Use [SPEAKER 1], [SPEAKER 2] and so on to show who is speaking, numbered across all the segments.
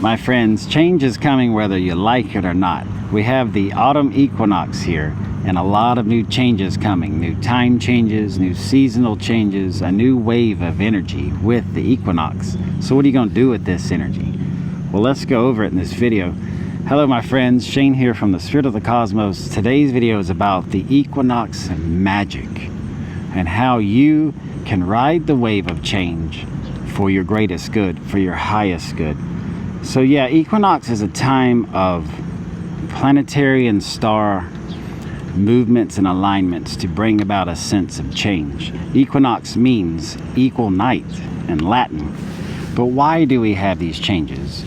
[SPEAKER 1] My friends, change is coming whether you like it or not. We have the autumn equinox here and a lot of new changes coming. New time changes, new seasonal changes, a new wave of energy with the equinox. So what are you going to do with this energy? Well, let's go over it in this video. Hello my friends, Shane here from the Spirit of the Cosmos. Today's video is about the equinox magic and how you can ride the wave of change for your greatest good, for your highest good. So yeah, equinox is a time of planetary and star movements and alignments to bring about a sense of change. Equinox means equal night in Latin. But why do we have these changes?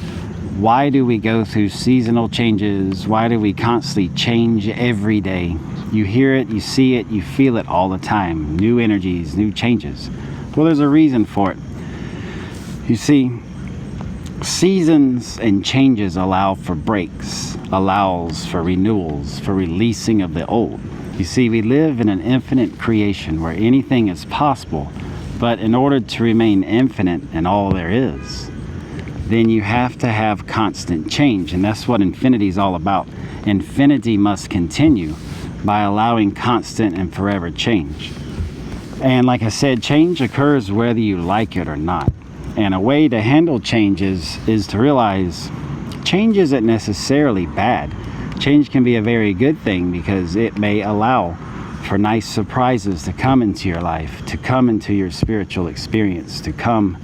[SPEAKER 1] Why do we go through seasonal changes? Why do we constantly change every day? You hear it, you see it, you feel it all the time. New energies, new changes. Well, there's a reason for it. You see, seasons and changes allow for breaks, allows for renewals, for releasing of the old. You see, we live in an infinite creation where anything is possible, but in order to remain infinite in all there is, then you have to have constant change, and that's what infinity is all about. Infinity must continue by allowing constant and forever change. And like I said, change occurs whether you like it or not. And a way to handle changes is to realize change isn't necessarily bad. Change can be a very good thing because it may allow for nice surprises to come into your life, to come into your spiritual experience, to come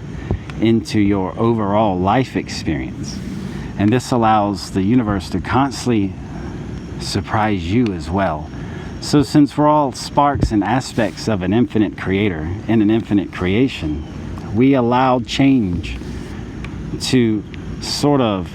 [SPEAKER 1] into your overall life experience. And this allows the universe to constantly surprise you as well. So since we're all sparks and aspects of an infinite creator in an infinite creation, we allow change to sort of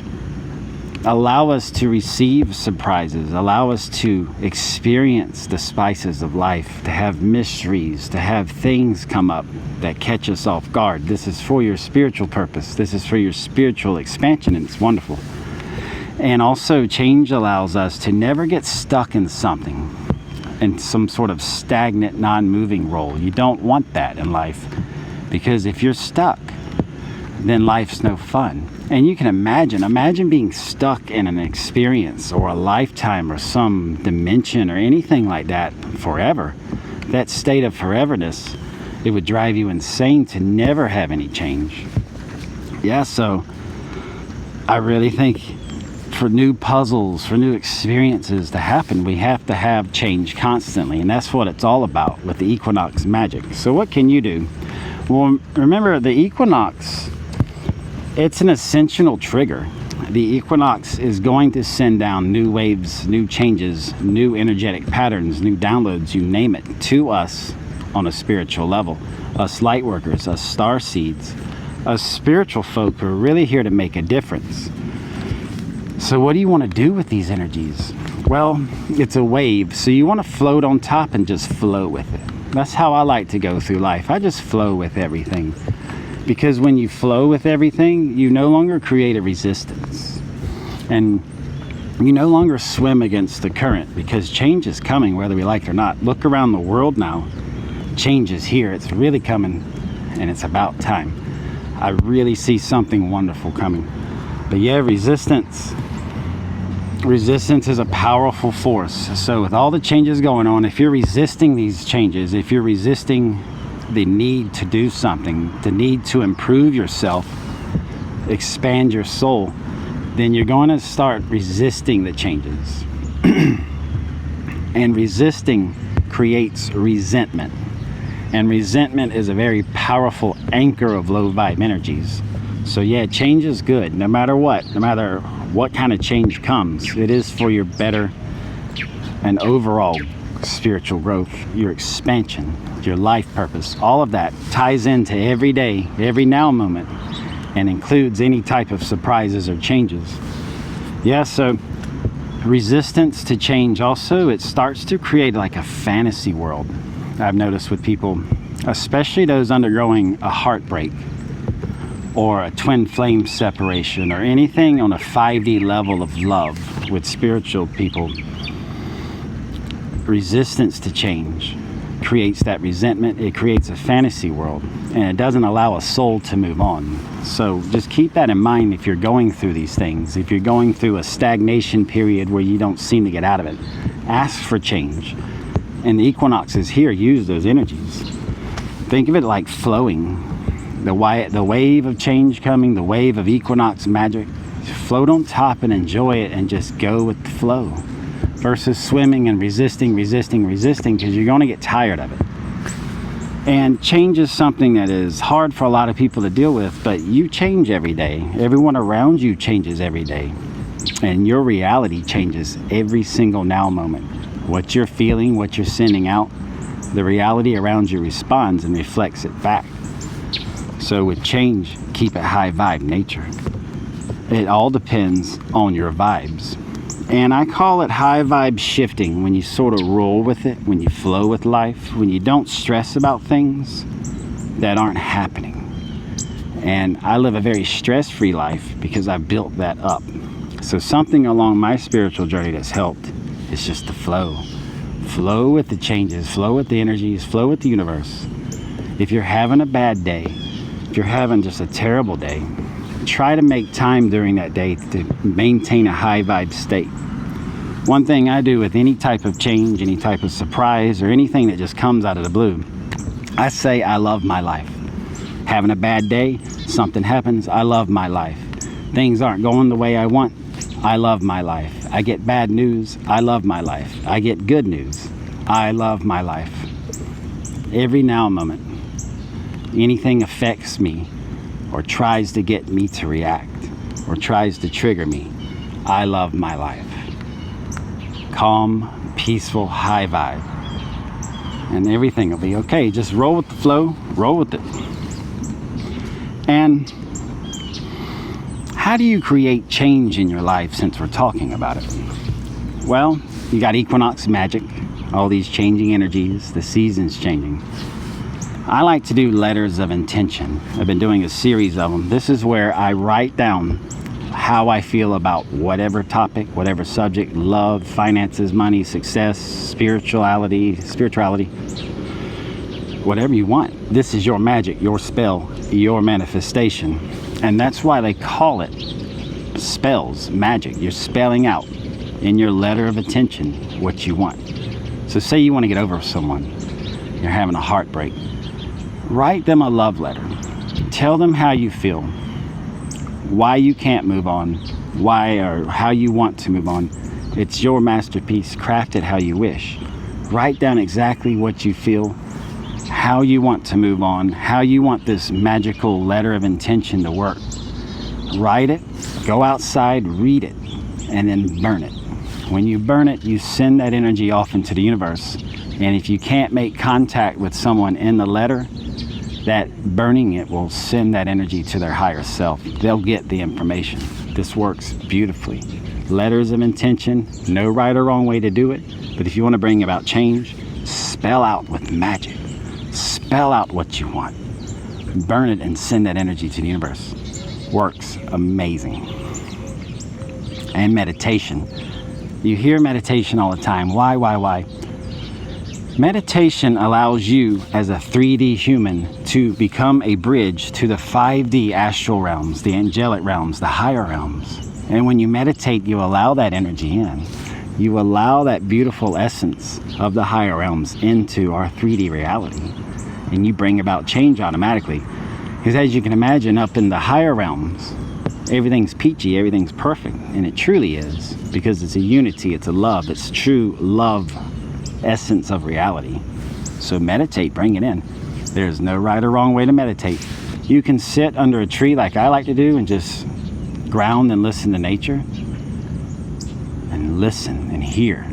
[SPEAKER 1] allow us to receive surprises, allow us to experience the spices of life, to have mysteries, to have things come up that catch us off guard. This is for your spiritual purpose. This is for your spiritual expansion, and it's wonderful. And also, change allows us to never get stuck in something, in some sort of stagnant, non-moving role. You don't want that in life. Because if you're stuck, then life's no fun. And you can imagine being stuck in an experience or a lifetime or some dimension or anything like that forever. That state of foreverness, it would drive you insane to never have any change. Yeah, so I really think for new puzzles, for new experiences to happen, we have to have change constantly. And that's what it's all about with the equinox magic. So what can you do? Well, remember, the equinox, it's an ascensional trigger. The equinox is going to send down new waves, new changes, new energetic patterns, new downloads, you name it, to us on a spiritual level. Us light workers, us star seeds, us spiritual folk who are really here to make a difference. So what do you want to do with these energies? Well, it's a wave, so you want to float on top and just flow with it. That's how I like to go through life. I just flow with everything. Because when you flow with everything, you no longer create a resistance. And you no longer swim against the current, because change is coming whether we like it or not. Look around the world now. Change is here. It's really coming, and it's about time. I really see something wonderful coming. But yeah, resistance is a powerful force. So with all the changes going on, if you're resisting these changes, if you're resisting the need to do something, the need to improve yourself, expand your soul, then you're going to start resisting the changes. And resisting creates resentment. And resentment is a very powerful anchor of low vibe energies. So yeah, change is good, no matter what kind of change comes. It is for your better and overall spiritual growth, your expansion, your life purpose. All of that ties into every day, every now moment, and includes any type of surprises or changes. Yeah, so resistance to change also, it starts to create like a fantasy world. I've noticed with people, especially those undergoing a heartbreak or a twin flame separation or anything on a 5D level of love with spiritual people. Resistance to change creates that resentment. It creates a fantasy world, and it doesn't allow a soul to move on. So just keep that in mind if you're going through these things. If you're going through a stagnation period where you don't seem to get out of it, ask for change. And the equinoxes here use those energies. Think of it like flowing. The wave of change coming, the wave of equinox magic. Float on top and enjoy it, and just go with the flow. Versus swimming and resisting, because you're going to get tired of it. And change is something that is hard for a lot of people to deal with, but you change every day. Everyone around you changes every day. And your reality changes every single now moment. What you're feeling, what you're sending out, the reality around you responds and reflects it back. So with change, keep it high vibe nature. It all depends on your vibes. And I call it high vibe shifting, when you sort of roll with it, when you flow with life, when you don't stress about things that aren't happening. And I live a very stress-free life because I built that up. So something along my spiritual journey that's helped is just the flow. Flow with the changes, flow with the energies, flow with the universe. If you're having a bad day, if you're having just a terrible day, try to make time during that day to maintain a high vibe state. One thing I do with any type of change, any type of surprise, or anything that just comes out of the blue, I say I love my life. Having a bad day, something happens, I love my life. Things aren't going the way I want, I love my life. I get bad news, I love my life. I get good news, I love my life. Every now moment, anything affects me, or tries to get me to react, or tries to trigger me, I love my life. Calm, peaceful, high vibe. And everything will be okay. Just roll with the flow, roll with it. And how do you create change in your life, since we're talking about it? Well, you got equinox magic, all these changing energies, the seasons changing. I like to do letters of intention. I've been doing a series of them. This is where I write down how I feel about whatever topic, whatever subject, love, finances, money, success, spirituality, whatever you want. This is your magic, your spell, your manifestation. And that's why they call it spells, magic. You're spelling out in your letter of intention what you want. So say you want to get over someone, you're having a heartbreak. Write them a love letter. Tell them how you feel, why you can't move on, why or how you want to move on. It's your masterpiece. Craft it how you wish. Write down exactly what you feel, how you want to move on, how you want this magical letter of intention to work. Write it, go outside, read it, and then burn it. When you burn it, you send that energy off into the universe. And if you can't make contact with someone in the letter, that burning it will send that energy to their higher self. They'll get the information. This works beautifully. Letters of intention, no right or wrong way to do it. But if you want to bring about change, spell out with magic. Spell out what you want. Burn it and send that energy to the universe. Works amazing. And meditation. You hear meditation all the time. Why? Meditation allows you as a 3D human to become a bridge to the 5D astral realms, the angelic realms, the higher realms. And when you meditate, you allow that energy in. You allow that beautiful essence of the higher realms into our 3D reality. And you bring about change automatically. Because as you can imagine, up in the higher realms, everything's peachy, everything's perfect. And it truly is. Because it's a unity, it's a love, it's true love. Essence of reality. So meditate, bring it in. There's no right or wrong way to meditate. You can sit under a tree like I like to do and just ground and listen to nature and listen and hear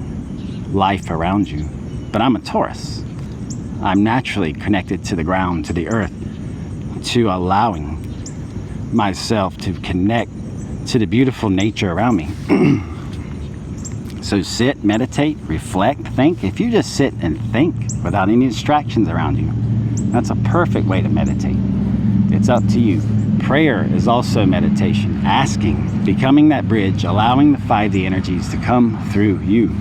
[SPEAKER 1] life around you. But I'm a Taurus. I'm naturally connected to the ground, to the earth, to allowing myself to connect to the beautiful nature around me. So sit, meditate, reflect, think. If you just sit and think without any distractions around you, that's a perfect way to meditate. It's up to you. Prayer is also meditation. Asking, becoming that bridge, allowing the 5D energies to come through you.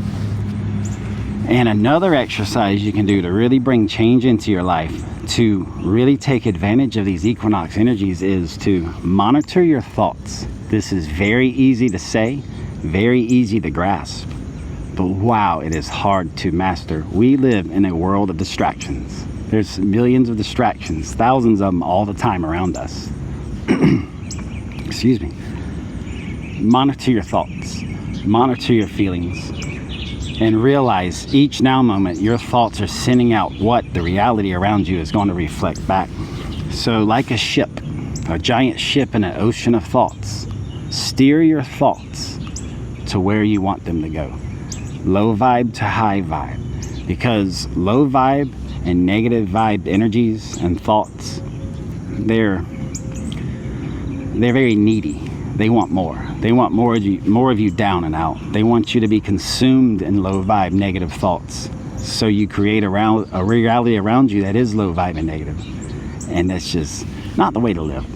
[SPEAKER 1] And another exercise you can do to really bring change into your life, to really take advantage of these equinox energies, is to monitor your thoughts. This is very easy to say, very easy to grasp, but wow, it is hard to master. We live in a world of distractions. There's millions of distractions, thousands of them all the time around us. Excuse me. Monitor your thoughts, monitor your feelings, and realize each now moment your thoughts are sending out what the reality around you is going to reflect back. So like a ship, a giant ship in an ocean of thoughts, steer your thoughts to where you want them to go. Low vibe to high vibe, because low vibe and negative vibe energies and thoughts, they're very needy. They want more. They want more of you down and out. They want you to be consumed in low vibe negative thoughts. So you create a reality around you that is low vibe and negative. And that's just not the way to live.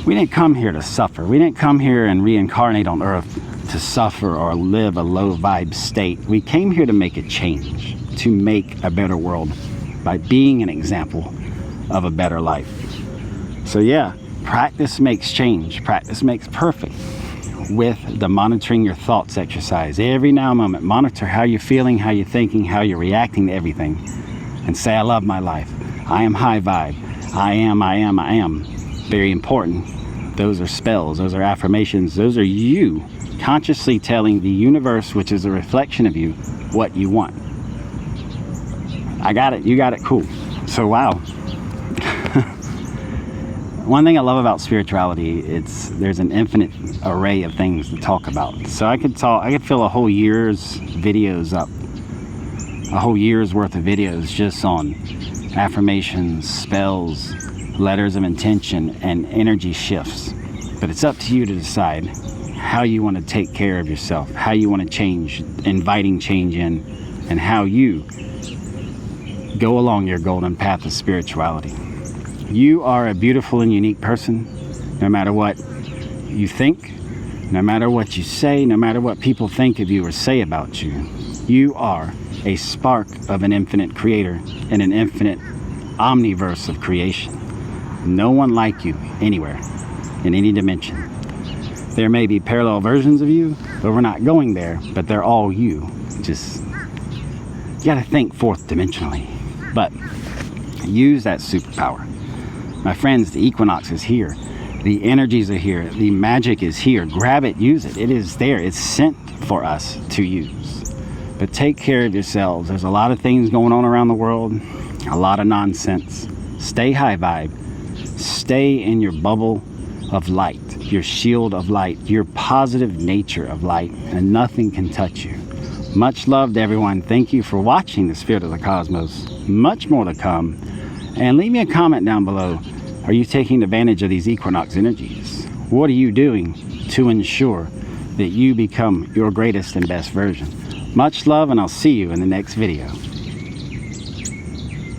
[SPEAKER 1] We didn't come here to suffer. We didn't come here and reincarnate on earth to suffer or live a low vibe state. We came here to make a change, to make a better world by being an example of a better life. So yeah, practice makes change. Practice makes perfect. With the monitoring your thoughts exercise, every now moment, monitor how you're feeling, how you're thinking, how you're reacting to everything, and say, I love my life. I am high vibe. I am. Very important. Those are spells. Those are affirmations. Those are you consciously telling the universe, which is a reflection of you, what you want. I got it. You got it. Cool. So wow. One thing I love about spirituality, there's an infinite array of things to talk about. So I could fill a whole year's videos up, a whole year's worth of videos just on affirmations, spells, letters of intention, and energy shifts. But it's up to you to decide how you want to take care of yourself, how you want to change, inviting change in, and how you go along your golden path of spirituality. You are a beautiful and unique person, no matter what you think, no matter what you say, no matter what people think of you or say about you. You are a spark of an infinite creator in an infinite omniverse of creation. No one like you anywhere, in any dimension. There may be parallel versions of you, but we're not going there, but they're all you. Just, you gotta think fourth dimensionally, but use that superpower. My friends, the equinox is here. The energies are here. The magic is here. Grab it, use it. It is there. It's sent for us to use. But take care of yourselves. There's a lot of things going on around the world, a lot of nonsense. Stay high vibe. Stay in your bubble of light, your shield of light, your positive nature of light, and nothing can touch you. Much love to everyone. Thank you for watching The Spirit of the Cosmos. Much more to come. And leave me a comment down below. Are you taking advantage of these equinox energies? What are you doing to ensure that you become your greatest and best version? Much love, and I'll see you in the next video.